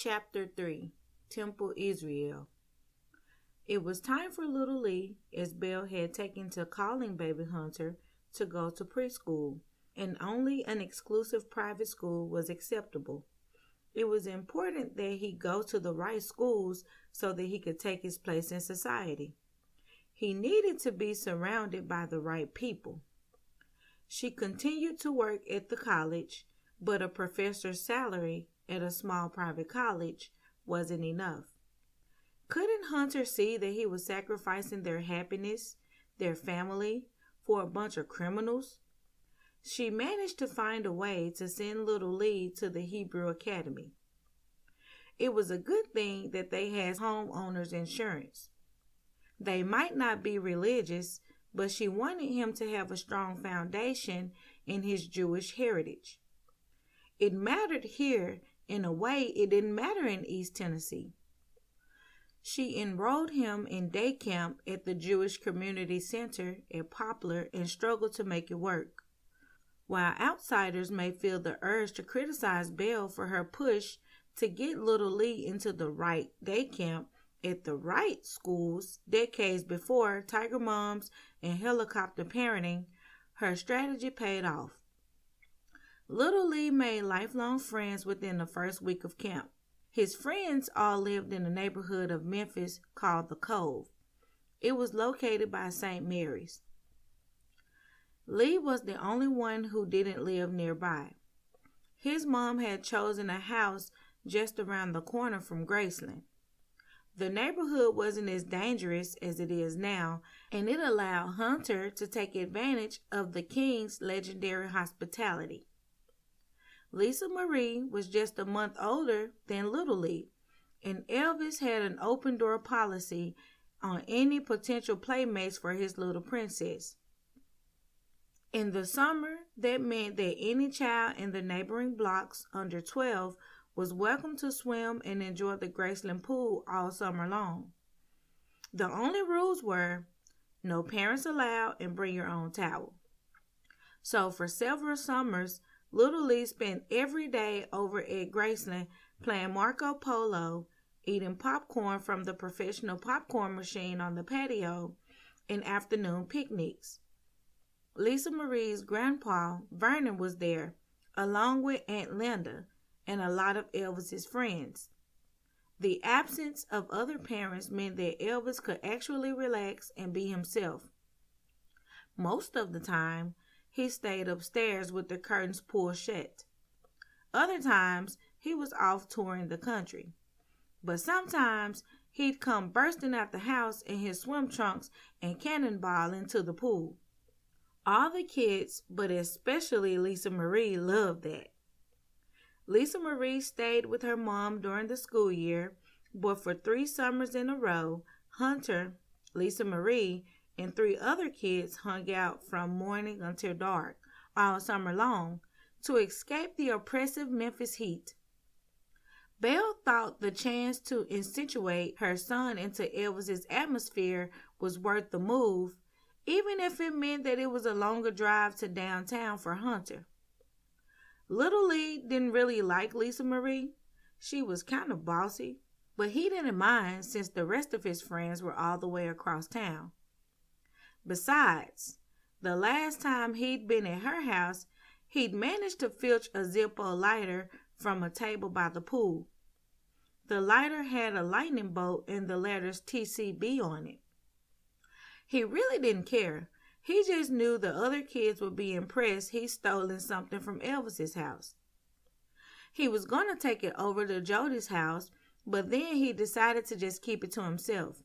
Chapter 3 Temple Israel. It was time for little Lee, as Belle had taken to calling baby Hunter, to go to preschool, and only an exclusive private school was acceptable. It was important that he go to the right schools so that he could take his place in society. He needed to be surrounded by the right people. She continued to work at the college, but a professor's salary at a small private college wasn't enough. Couldn't Hunter see that he was sacrificing their happiness, their family, for a bunch of criminals? She managed to find a way to send little Lee to the Hebrew Academy. It was a good thing that they had homeowners insurance. They might not be religious, but she wanted him to have a strong foundation in his Jewish heritage. It mattered here in a way it didn't matter in East Tennessee. She enrolled him in day camp at the Jewish Community Center at Poplar and struggled to make it work. While outsiders may feel the urge to criticize Belle for her push to get little Lee into the right day camp at the right schools decades before Tiger Moms and helicopter parenting, her strategy paid off. Little Lee made lifelong friends within the first week of camp. His friends all lived in a neighborhood of Memphis called the Cove. It was located by St. Mary's. Lee was the only one who didn't live nearby. His mom had chosen a house just around the corner from Graceland. The neighborhood wasn't as dangerous as it is now, and it allowed Hunter to take advantage of the King's legendary hospitality. Lisa Marie was just a month older than Little Lee, and Elvis had an open-door policy on any potential playmates for his little princess. In the summer, that meant that any child in the neighboring blocks under 12 was welcome to swim and enjoy the Graceland pool all summer long. The only rules were no parents allowed and bring your own towel. So for several summers, Little Lee spent every day over at Graceland playing Marco Polo, eating popcorn from the professional popcorn machine on the patio, and afternoon picnics. Lisa Marie's grandpa, Vernon, was there, along with Aunt Linda and a lot of Elvis's friends. The absence of other parents meant that Elvis could actually relax and be himself. Most of the time, he stayed upstairs with the curtains pulled shut. Other times, he was off touring the country. But sometimes, he'd come bursting out the house in his swim trunks and cannonball into the pool. All the kids, but especially Lisa Marie, loved that. Lisa Marie stayed with her mom during the school year, but for 3 summers in a row, Hunter, Lisa Marie, and 3 other kids hung out from morning until dark, all summer long, to escape the oppressive Memphis heat. Belle thought the chance to insinuate her son into Elvis's atmosphere was worth the move, even if it meant that it was a longer drive to downtown for Hunter. Little Lee didn't really like Lisa Marie. She was kind of bossy, but he didn't mind since the rest of his friends were all the way across town. Besides, the last time he'd been at her house, he'd managed to filch a Zippo lighter from a table by the pool. The lighter had a lightning bolt and the letters TCB on it. He really didn't care. He just knew the other kids would be impressed he'd stolen something from Elvis's house. He was going to take it over to Jody's house, but then he decided to just keep it to himself.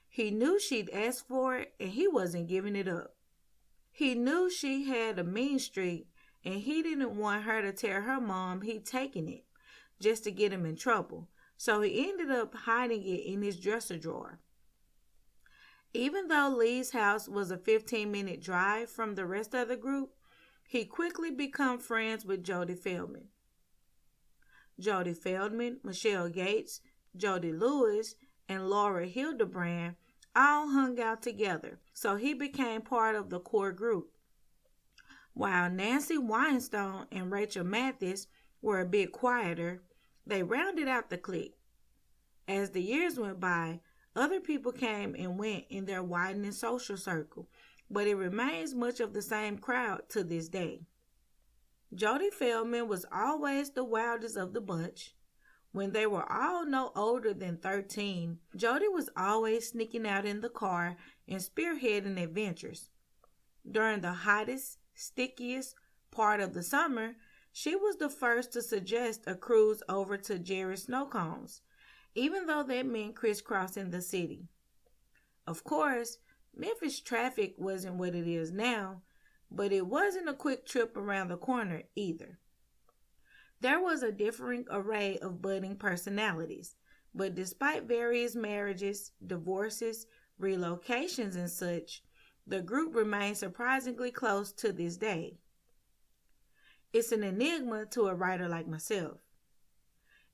He knew she'd asked for it, and he wasn't giving it up. He knew she had a mean streak, and he didn't want her to tell her mom he'd taken it, just to get him in trouble, so he ended up hiding it in his dresser drawer. Even though Lee's house was a 15-minute drive from the rest of the group, he quickly became friends with Jody Feldman. Jody Feldman, Michelle Gates, Jody Lewis, and Laura Hildebrand all hung out together, so he became part of the core group. While Nancy Weinstone and Rachel Mathis were a bit quieter, They rounded out the clique. As the years went by, other people came and went in their widening social circle, but it remains much of the same crowd to this day. Jody Feldman was always the wildest of the bunch. When they were all no older than 13, Jody was always sneaking out in the car and spearheading adventures. During the hottest, stickiest part of the summer, she was the first to suggest a cruise over to Jerry's Snow Cones, even though that meant crisscrossing the city. Of course, Memphis traffic wasn't what it is now, but it wasn't a quick trip around the corner either. There was a differing array of budding personalities, but despite various marriages, divorces, relocations, and such, the group remained surprisingly close to this day. It's an enigma to a writer like myself.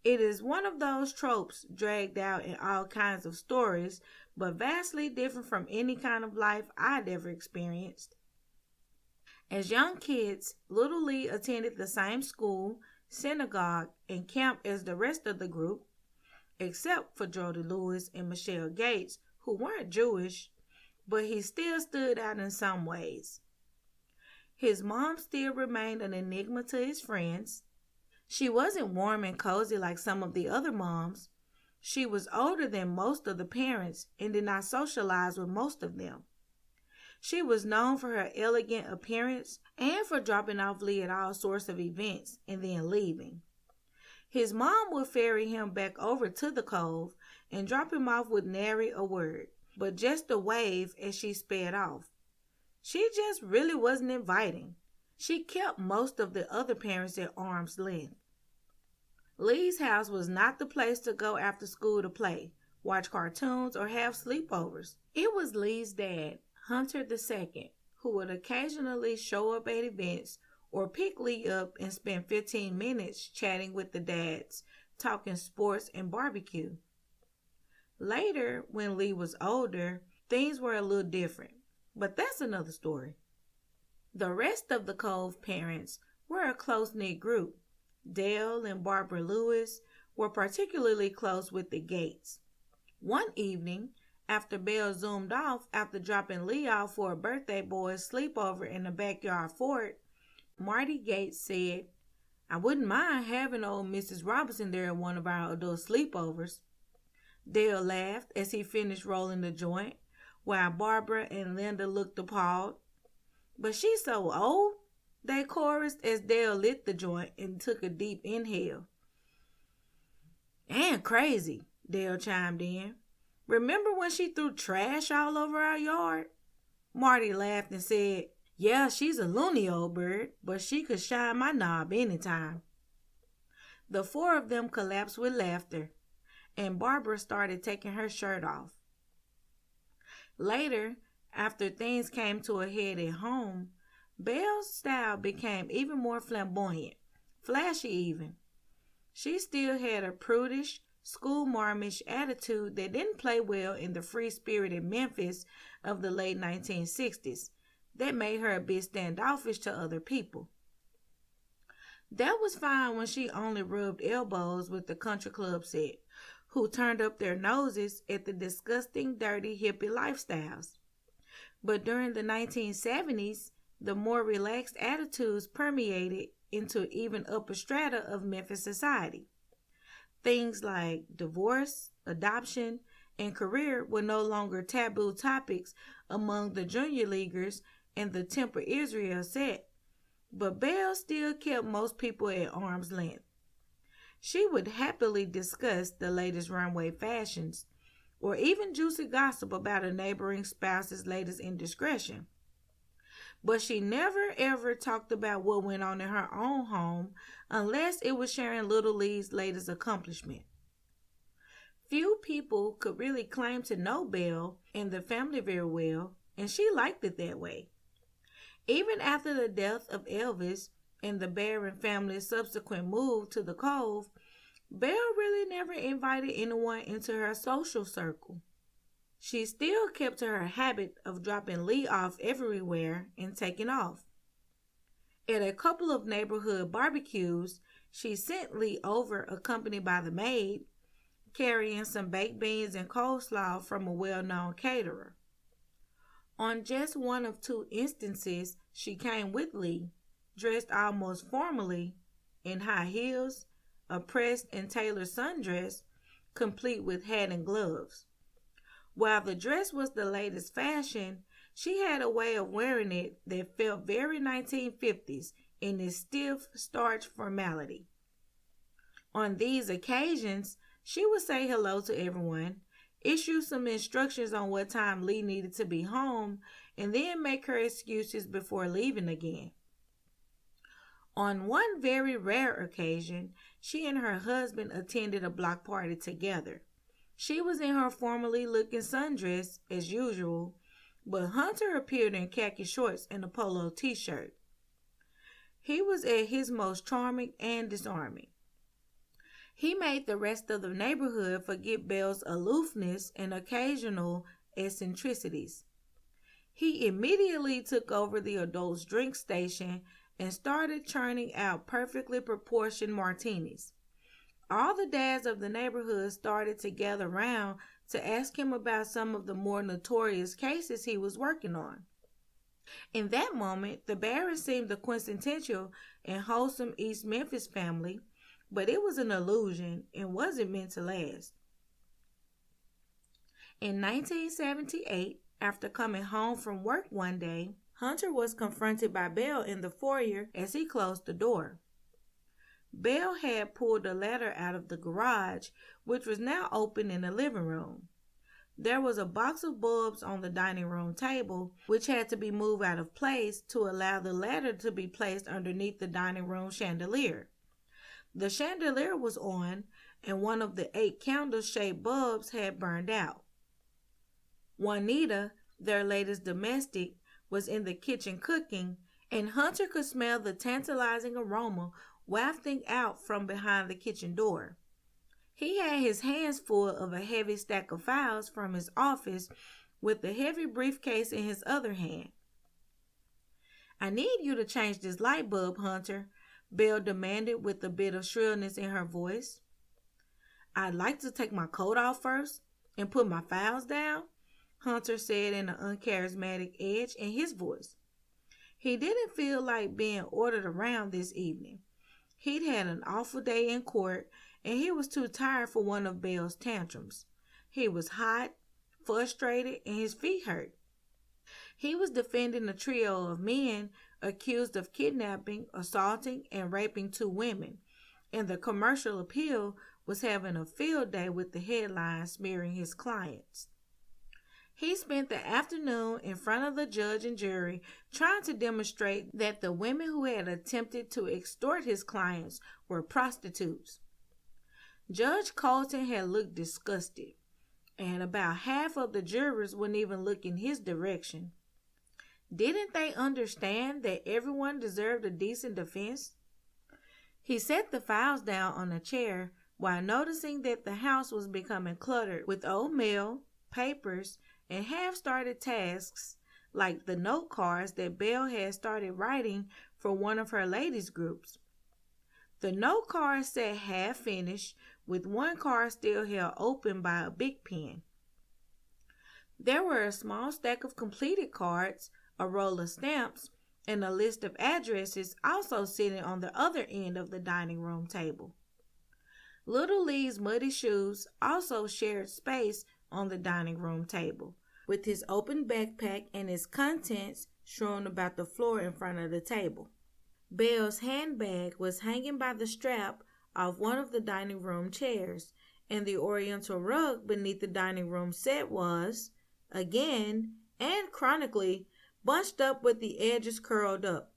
It is one of those tropes dragged out in all kinds of stories, but vastly different from any kind of life I'd ever experienced. As young kids, Little Lee attended the same school, synagogue, and camp as the rest of the group, except for Jody Lewis and Michelle Gates, who weren't Jewish, but he still stood out in some ways. His mom still remained an enigma to his friends. She wasn't warm and cozy like some of the other moms. She was older than most of the parents and did not socialize with most of them. She was known for her elegant appearance and for dropping off Lee at all sorts of events and then leaving. His mom would ferry him back over to the Cove and drop him off with nary a word, but just a wave as she sped off. She just really wasn't inviting. She kept most of the other parents at arm's length. Lee's house was not the place to go after school to play, watch cartoons, or have sleepovers. It was Lee's dad, Hunter II, who would occasionally show up at events or pick Lee up and spend 15 minutes chatting with the dads, talking sports and barbecue. Later, when Lee was older, things were a little different, but that's another story. The rest of the Cove parents were a close-knit group. Dale and Barbara Lewis were particularly close with the Gates. One evening, after Belle zoomed off after dropping Lee off for a birthday boy's sleepover in the backyard fort, Marty Gates said, "I wouldn't mind having old Mrs. Robinson there at one of our adult sleepovers." Dale laughed as he finished rolling the joint, while Barbara and Linda looked appalled. "But she's so old," they chorused as Dale lit the joint and took a deep inhale. "And crazy," Dale chimed in. "Remember when she threw trash all over our yard?" Marty laughed and said, "Yeah, she's a loony old bird, but she could shine my knob anytime." The four of them collapsed with laughter, and Barbara started taking her shirt off. Later, after things came to a head at home, Belle's style became even more flamboyant, flashy even. She still had a prudish, schoolmarmish attitude that didn't play well in the free-spirited Memphis of the late 1960s. That made her a bit standoffish to other people. That was fine when she only rubbed elbows with the country club set, who turned up their noses at the disgusting, dirty hippie lifestyles. But during the 1970s, the more relaxed attitudes permeated into even upper strata of Memphis society. Things like divorce, adoption, and career were no longer taboo topics among the junior leaguers and the Temple Israel set, but Belle still kept most people at arm's length. She would happily discuss the latest runway fashions, or even juicy gossip about a neighboring spouse's latest indiscretion. But she never ever talked about what went on in her own home unless it was sharing Little Lee's latest accomplishment. Few people could really claim to know Belle and the family very well, and she liked it that way. Even after the death of Elvis and the Baron family's subsequent move to the Cove, Belle really never invited anyone into her social circle. She still kept to her habit of dropping Lee off everywhere and taking off. At a couple of neighborhood barbecues, She sent Lee over, accompanied by the maid, carrying some baked beans and coleslaw from a well-known caterer. On just one of two instances, she came with Lee, dressed almost formally in high heels, a pressed and tailored sundress, complete with hat and gloves. While the dress was the latest fashion, she had a way of wearing it that felt very 1950s in its stiff, starched formality. On these occasions, she would say hello to everyone, issue some instructions on what time Lee needed to be home, and then make her excuses before leaving again. On one very rare occasion, she and her husband attended a block party together. She was in her formally looking sundress as usual, but Hunter appeared in khaki shorts and a polo t-shirt. He was at his most charming and disarming. He made the rest of the neighborhood forget Belle's aloofness and occasional eccentricities. He immediately took over the adults' drink station and started churning out perfectly proportioned martinis. All the dads of the neighborhood started to gather round to ask him about some of the more notorious cases he was working on. In that moment, the Baron seemed the quintessential and wholesome East Memphis family, but it was an illusion and wasn't meant to last. In 1978, after coming home from work one day, Hunter was confronted by Belle in the foyer as he closed the door. Belle had pulled a ladder out of the garage, which was now open in the living room. There was a box of bulbs on the dining room table, which had to be moved out of place to allow the ladder to be placed underneath the dining room chandelier. The chandelier was on, and one of the 8 candle-shaped bulbs had burned out. Juanita, their latest domestic, was in the kitchen cooking, and Hunter could smell the tantalizing aroma wafting out from behind the kitchen door. He had his hands full of a heavy stack of files from his office, with the heavy briefcase in his other hand. "I need you to change this light bulb, Hunter," Belle demanded with a bit of shrillness in her voice. "I'd like to take my coat off first and put my files down," Hunter said in an uncharismatic edge in his voice. He didn't feel like being ordered around this evening. He'd had an awful day in court, and he was too tired for one of Belle's tantrums. He was hot, frustrated, and his feet hurt. He was defending a trio of men accused of kidnapping, assaulting, and raping 2 women, and the Commercial Appeal was having a field day with the headlines smearing his clients. He spent the afternoon in front of the judge and jury trying to demonstrate that the women who had attempted to extort his clients were prostitutes. Judge Colton had looked disgusted, and about half of the jurors wouldn't even look in his direction. Didn't they understand that everyone deserved a decent defense? He set the files down on a chair while noticing that the house was becoming cluttered with old mail, papers, and half-started tasks like the note cards that Belle had started writing for one of her ladies' groups. The note cards sat half-finished, with one card still held open by a big pen. There were a small stack of completed cards, a roll of stamps, and a list of addresses also sitting on the other end of the dining room table. Little Lee's muddy shoes also shared space on the dining room table, with his open backpack and its contents strewn about the floor in front of the table. Belle's handbag was hanging by the strap off one of the dining room chairs, and the oriental rug beneath the dining room set was, again and chronically, bunched up with the edges curled up.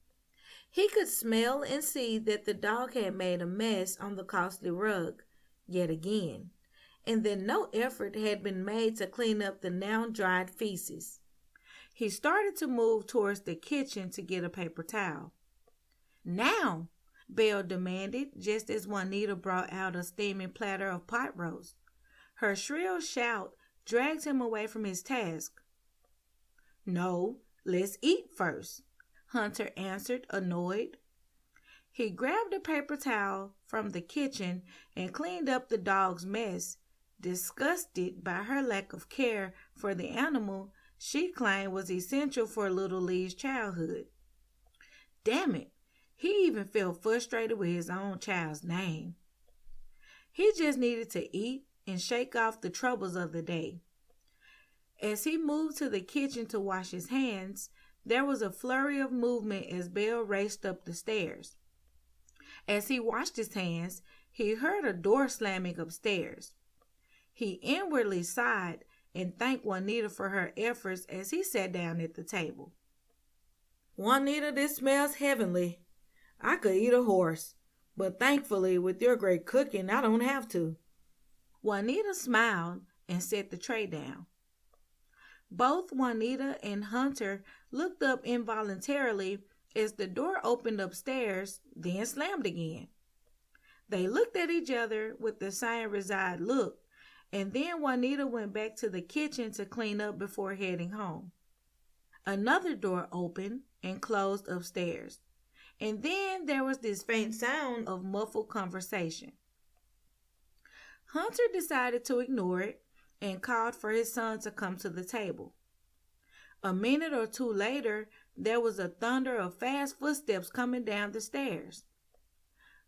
He could smell and see that the dog had made a mess on the costly rug, yet again, and that no effort had been made to clean up the now dried feces. He started to move towards the kitchen to get a paper towel. "Now," Belle demanded, just as Juanita brought out a steaming platter of pot roast. Her shrill shout dragged him away from his task. "No, let's eat first," Hunter answered, annoyed. He grabbed a paper towel from the kitchen and cleaned up the dog's mess, disgusted by her lack of care for the animal she claimed was essential for little Lee's childhood. Damn it, he even felt frustrated with his own child's name. He just needed to eat and shake off the troubles of the day. As he moved to the kitchen to wash his hands, there was a flurry of movement as Belle raced up the stairs. As he washed his hands, he heard a door slamming upstairs. He inwardly sighed and thanked Juanita for her efforts as he sat down at the table. "Juanita, this smells heavenly. I could eat a horse, but thankfully, with your great cooking, I don't have to." Juanita smiled and set the tray down. Both Juanita and Hunter looked up involuntarily as the door opened upstairs, then slammed again. They looked at each other with the same resigned look, and then Juanita went back to the kitchen to clean up before heading home. Another door opened and closed upstairs, and then there was this faint sound of muffled conversation. Hunter decided to ignore it and called for his son to come to the table. A minute or two later, there was a thunder of fast footsteps coming down the stairs.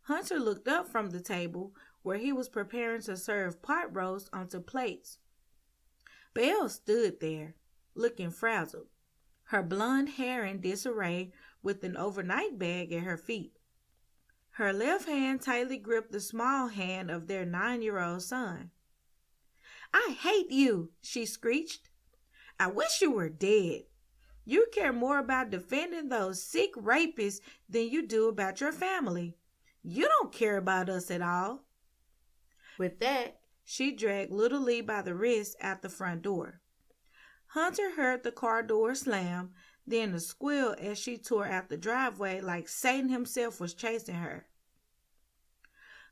Hunter looked up from the table where he was preparing to serve pot roast onto plates. Belle stood there, looking frazzled, her blonde hair in disarray with an overnight bag at her feet. Her left hand tightly gripped the small hand of their 9-year-old son. "I hate you," she screeched. "I wish you were dead. You care more about defending those sick rapists than you do about your family. You don't care about us at all." With that, she dragged little Lee by the wrist out the front door. Hunter heard the car door slam, then a squeal as she tore out the driveway like Satan himself was chasing her.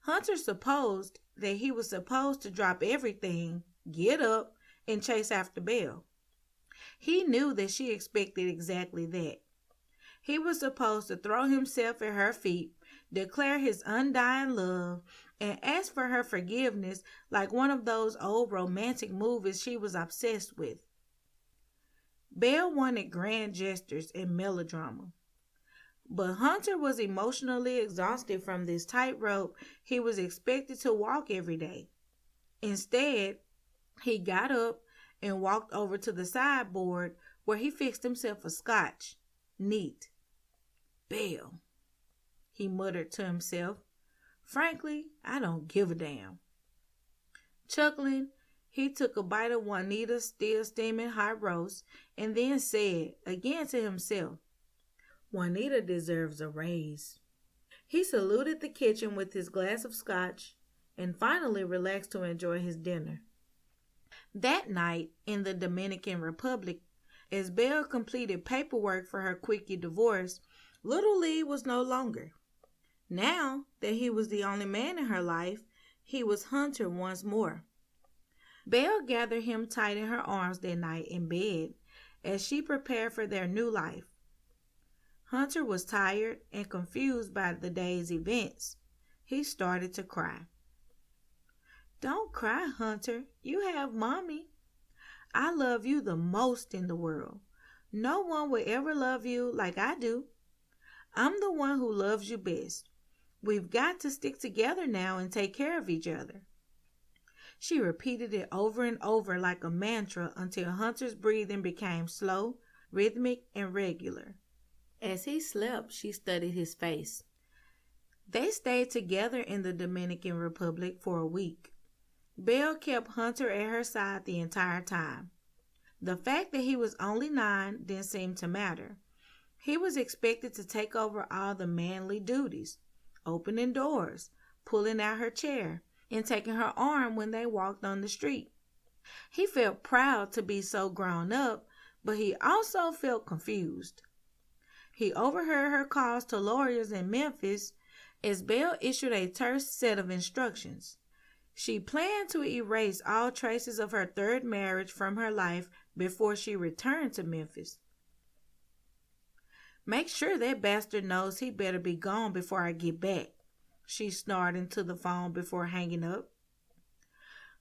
Hunter supposed that he was supposed to drop everything, get up, and chase after Belle. He knew that she expected exactly that. He was supposed to throw himself at her feet, declare his undying love, and ask for her forgiveness like one of those old romantic movies she was obsessed with. Belle wanted grand gestures and melodrama. But Hunter was emotionally exhausted from this tightrope he was expected to walk every day. Instead, he got up and walked over to the sideboard where he fixed himself a scotch. Neat. "Belle," he muttered to himself. "Frankly, I don't give a damn." Chuckling, he took a bite of Juanita's still steaming hot roast and then said, again to himself, "Juanita deserves a raise." He saluted the kitchen with his glass of scotch and finally relaxed to enjoy his dinner. That night in the Dominican Republic, as Belle completed paperwork for her quickie divorce, little Lee was no longer. Now that he was the only man in her life, he was Hunter once more. Belle gathered him tight in her arms that night in bed as she prepared for their new life. Hunter was tired and confused by the day's events. He started to cry. "Don't cry, Hunter. You have Mommy. I love you the most in the world. No one will ever love you like I do. I'm the one who loves you best. We've got to stick together now and take care of each other." She repeated it over and over like a mantra until Hunter's breathing became slow, rhythmic, and regular. As he slept, she studied his face. They stayed together in the Dominican Republic for a week. Belle kept Hunter at her side the entire time. The fact that he was only 9 didn't seem to matter. He was expected to take over all the manly duties, opening doors, pulling out her chair, and taking her arm when they walked on the street. He felt proud to be so grown up, but he also felt confused. He overheard her calls to lawyers in Memphis as Belle issued a terse set of instructions. She planned to erase all traces of her third marriage from her life before she returned to Memphis. Make sure that bastard knows he better be gone before I get back, she snarled into the phone before hanging up.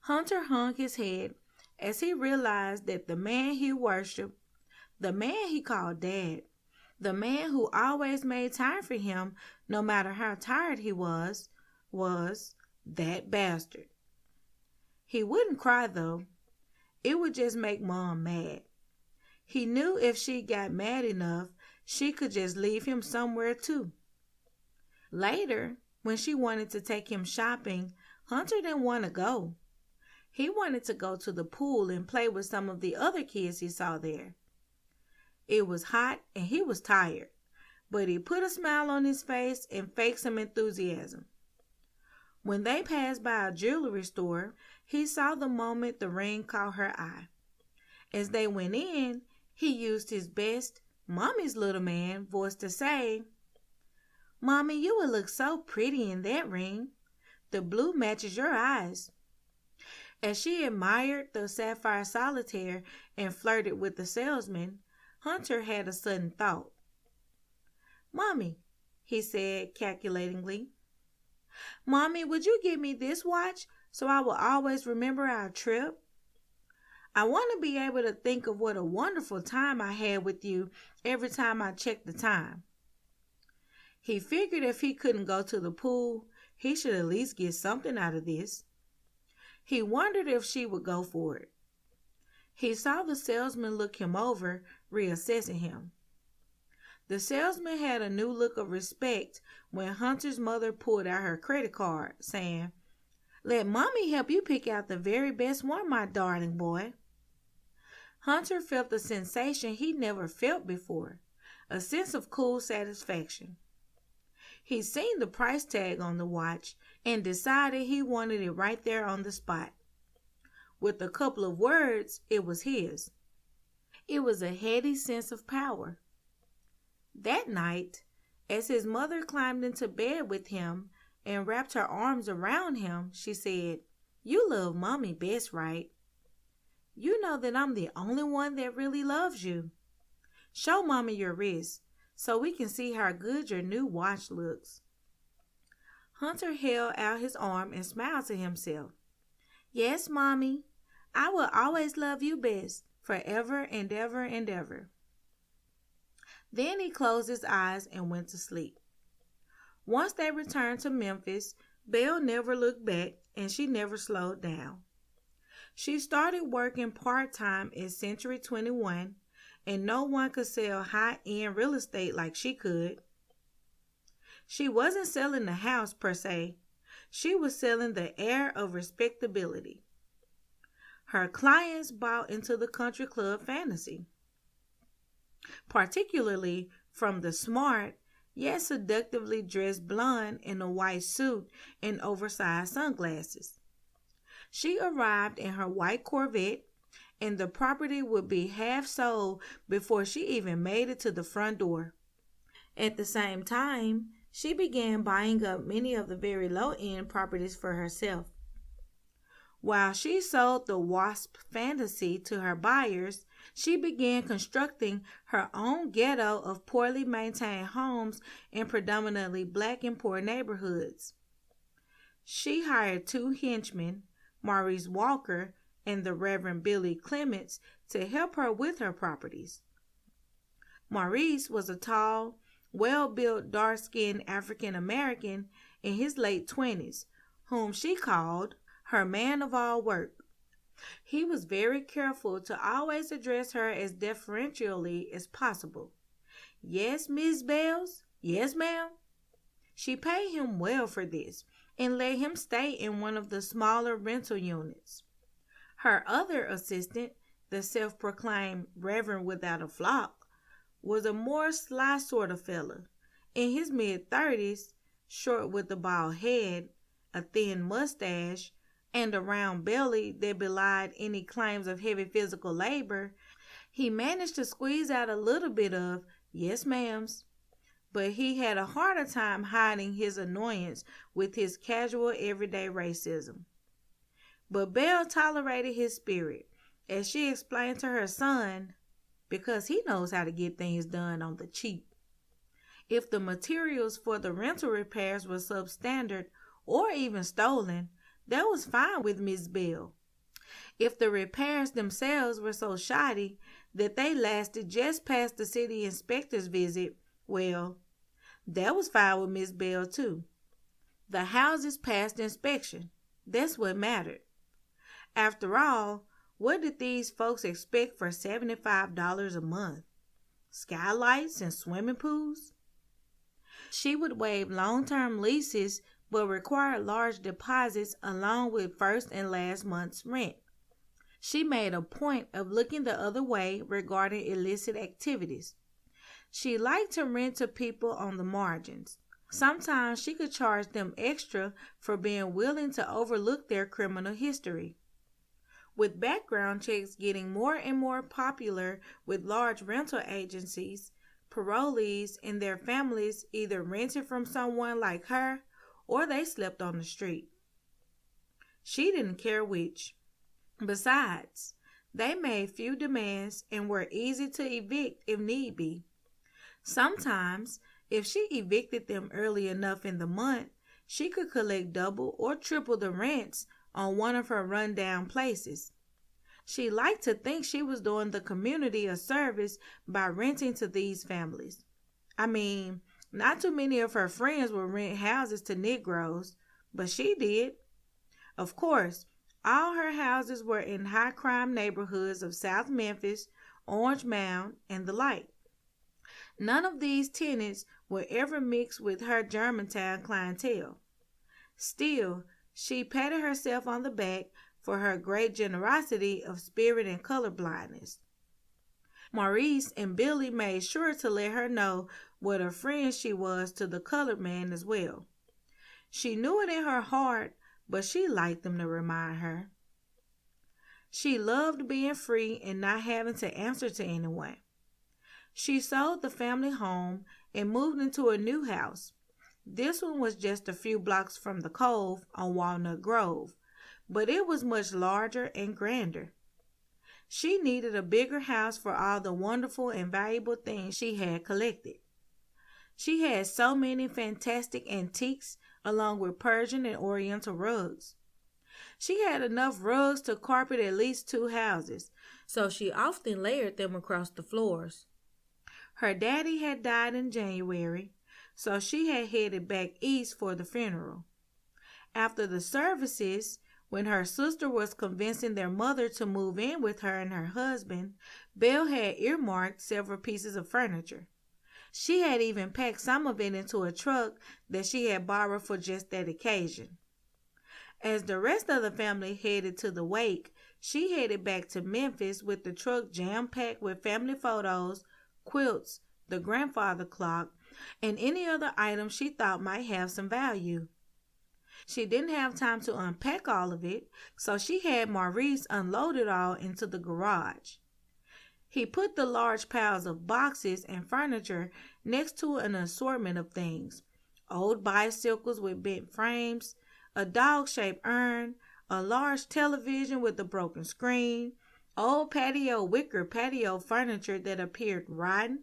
Hunter hung his head as he realized that the man he worshipped, the man he called Dad, the man who always made time for him no matter how tired he was that bastard. He wouldn't cry though. It would just make Mom mad. He knew if she got mad enough, she could just leave him somewhere too. Later, when she wanted to take him shopping, Hunter didn't want to go. He wanted to go to the pool and play with some of the other kids he saw there. It was hot and he was tired, but he put a smile on his face and faked some enthusiasm. When they passed by a jewelry store, he saw the moment the ring caught her eye. As they went in, he used his best, Mommy's little man, voice to say, "Mommy, you would look so pretty in that ring. The blue matches your eyes." As she admired the sapphire solitaire and flirted with the salesman, Hunter had a sudden thought. "Mommy," he said calculatingly, "Mommy, would you give me this watch so I will always remember our trip? I want to be able to think of what a wonderful time I had with you every time I check the time." He figured if he couldn't go to the pool, he should at least get something out of this. He wondered if she would go for it. He saw the salesman look him over, reassessing him. The salesman had a new look of respect when Hunter's mother pulled out her credit card, saying, "Let Mommy help you pick out the very best one, my darling boy." Hunter felt a sensation he never felt before, a sense of cool satisfaction. He'd seen the price tag on the watch and decided he wanted it right there on the spot. With a couple of words, it was his. It was a heady sense of power. That night, as his mother climbed into bed with him and wrapped her arms around him, she said, "You love Mommy best, right? You know that I'm the only one that really loves you. Show Mommy your wrist so we can see how good your new watch looks." Hunter held out his arm and smiled to himself. "Yes, Mommy, I will always love you best, forever and ever and ever." Then he closed his eyes and went to sleep. Once they returned to Memphis, Belle never looked back and she never slowed down. She started working part-time at Century 21, and no one could sell high-end real estate like she could. She wasn't selling the house per se. She was selling the air of respectability. Her clients bought into the country club fantasy, particularly from the smart yet seductively dressed blonde in a white suit and oversized sunglasses. She arrived in her white Corvette, and the property would be half sold before she even made it to the front door. At the same time, she began buying up many of the very low-end properties for herself. While she sold the WASP fantasy to her buyers, she began constructing her own ghetto of poorly maintained homes in predominantly black and poor neighborhoods. She hired 2 henchmen, Maurice Walker and the Reverend Billy Clements, to help her with her properties. Maurice was a tall, well-built, dark-skinned African-American in his late 20s, whom she called her man of all work. He was very careful to always address her as deferentially as possible. "Yes, Miss Bells? Yes, ma'am." She paid him well for this and let him stay in one of the smaller rental units. Her other assistant, the self-proclaimed Reverend without a flock, was a more sly sort of fella, in his mid-30s, short with a bald head, a thin mustache, and a round belly that belied any claims of heavy physical labor. He managed to squeeze out a little bit of "yes, ma'ams," but he had a harder time hiding his annoyance with his casual everyday racism. But Belle tolerated his spirit, as she explained to her son, because he knows how to get things done on the cheap. If the materials for the rental repairs were substandard or even stolen, that was fine with Miss Bell. If the repairs themselves were so shoddy that they lasted just past the city inspector's visit, well, that was fine with Miss Bell too. The houses passed inspection. That's what mattered. After all, what did these folks expect for $75 a month? Skylights and swimming pools? She would waive long-term leases but required large deposits along with first and last month's rent. She made a point of looking the other way regarding illicit activities. She liked to rent to people on the margins. Sometimes she could charge them extra for being willing to overlook their criminal history. With background checks getting more and more popular with large rental agencies, parolees and their families either rented from someone like her or they slept on the street. She didn't care which. Besides, they made few demands and were easy to evict if need be. Sometimes, if she evicted them early enough in the month, she could collect double or triple the rents on one of her rundown places. She liked to think she was doing the community a service by renting to these families. I mean, not too many of her friends would rent houses to Negroes, but she did. Of course, all her houses were in high-crime neighborhoods of South Memphis, Orange Mound, and the like. None of these tenants were ever mixed with her Germantown clientele. Still, she patted herself on the back for her great generosity of spirit and colorblindness. Maurice and Billy made sure to let her know what a friend she was to the colored man as well. She knew it in her heart, but she liked them to remind her. She loved being free and not having to answer to anyone. She sold the family home and moved into a new house. This one was just a few blocks from the Cove on Walnut Grove, but it was much larger and grander. She needed a bigger house for all the wonderful and valuable things she had collected. She had so many fantastic antiques along with Persian and Oriental rugs. She had enough rugs to carpet at least 2 houses, so she often layered them across the floors. Her daddy had died in January, so she had headed back east for the funeral. After the services, when her sister was convincing their mother to move in with her and her husband, Belle had earmarked several pieces of furniture. She had even packed some of it into a truck that she had borrowed for just that occasion. As the rest of the family headed to the wake, she headed back to Memphis with the truck jam-packed with family photos, quilts, the grandfather clock, and any other items she thought might have some value. She didn't have time to unpack all of it, so she had Maurice unload it all into the garage. He put the large piles of boxes and furniture next to an assortment of things: old bicycles with bent frames, a dog-shaped urn, a large television with a broken screen, old wicker patio furniture that appeared rotten,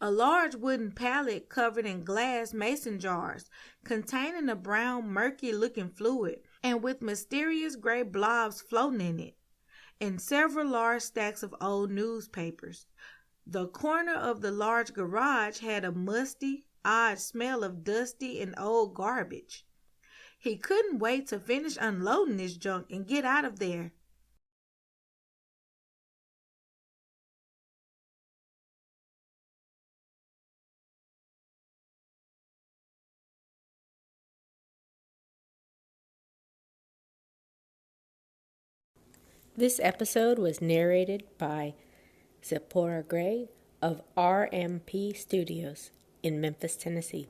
a large wooden pallet covered in glass mason jars containing a brown, murky-looking fluid and with mysterious gray blobs floating in it, and several large stacks of old newspapers. The corner of the large garage had a musty, odd smell of dusty and old garbage. He couldn't wait to finish unloading this junk and get out of there. This episode was narrated by Zeporia Gray of RMP Studios in Memphis, Tennessee.